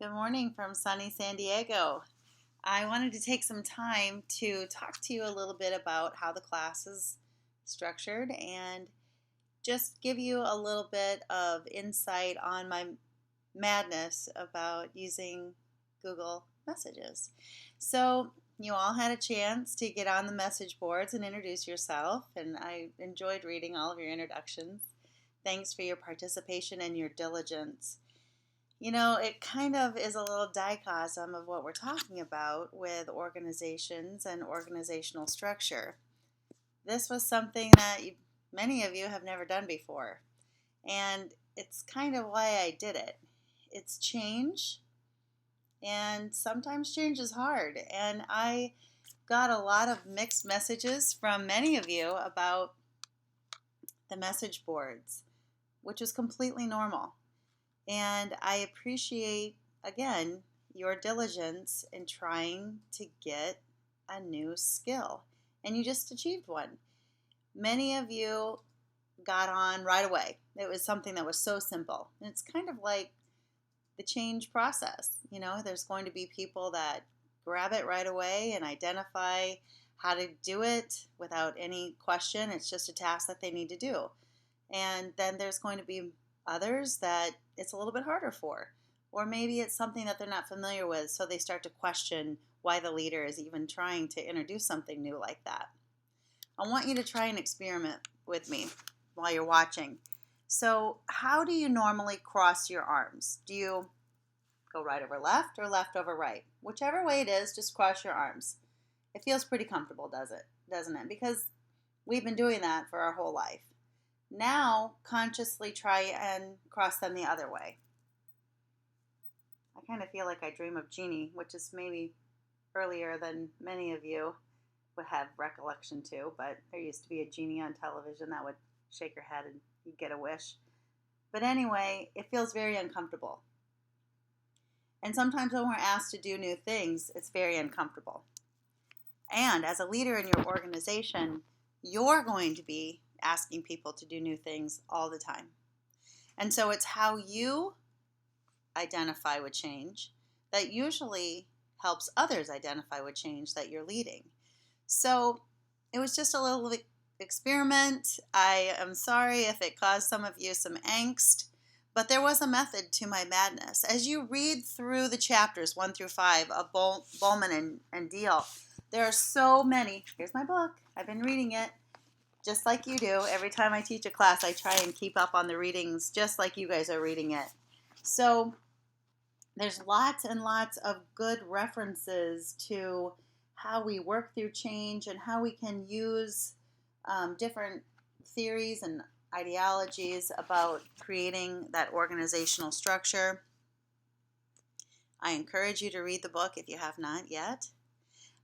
Good morning from sunny San Diego. I wanted to take some time to talk to you a little bit about how the class is structured and just give you a little bit of insight on my madness about using Google Messages. So, you all had a chance to get on the message boards and introduce yourself, and I enjoyed reading all of your introductions. Thanks for your participation and your diligence. It kind of is a little dicosm of what we're talking about with organizations and organizational structure. This was something that many of you have never done before, and it's kind of why I did it. It's change, and sometimes change is hard, and I got a lot of mixed messages from many of you about the message boards, which is completely normal. And I appreciate, again, your diligence in trying to get a new skill. And you just achieved one. Many of you got on right away. It was something that was so simple. And it's kind of like the change process. There's going to be people that grab it right away and identify how to do it without any question. It's just a task that they need to do. And then there's going to be others that it's a little bit harder for. Or maybe it's something that they're not familiar with, so they start to question why the leader is even trying to introduce something new like that. I want you to try and experiment with me while you're watching. So, how do you normally cross your arms? Do you go right over left or left over right? Whichever way it is, just cross your arms. It feels pretty comfortable, doesn't it? Because we've been doing that for our whole life. Now, consciously try and cross them the other way. I kind of feel like I dream of Jeannie, which is maybe earlier than many of you would have recollection to, but there used to be a genie on television that would shake her head and you'd get a wish. But anyway, it feels very uncomfortable. And sometimes when we're asked to do new things, it's very uncomfortable. And as a leader in your organization, you're going to be asking people to do new things all the time. And so it's how you identify with change that usually helps others identify with change that you're leading. So it was just a little experiment. I am sorry if it caused some of you some angst, but there was a method to my madness. As you read through the chapters 1 through 5 of Bowman and Deal, there are so many. Here's my book. I've been reading it. Just like you do. Every time I teach a class, I try and keep up on the readings just like you guys are reading it. So there's lots and lots of good references to how we work through change and how we can use different theories and ideologies about creating that organizational structure. I encourage you to read the book if you have not yet.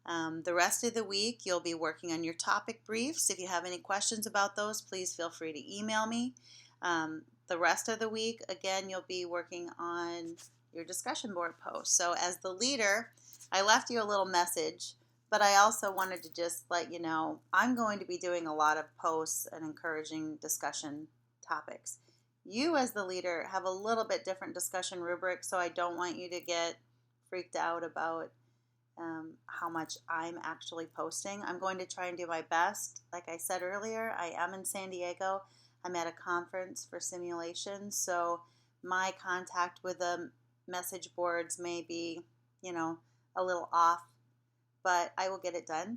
The rest of the week, you'll be working on your topic briefs. If you have any questions about those, please feel free to email me. The rest of the week, again, you'll be working on your discussion board posts. So as the leader, I left you a little message, but I also wanted to just let you know I'm going to be doing a lot of posts and encouraging discussion topics. You as the leader have a little bit different discussion rubric, so I don't want you to get freaked out about how much I'm actually posting. I'm going to try and do my best. Like I said earlier, I am in San Diego. I'm at a conference for simulation, so my contact with the message boards may be, a little off, but I will get it done.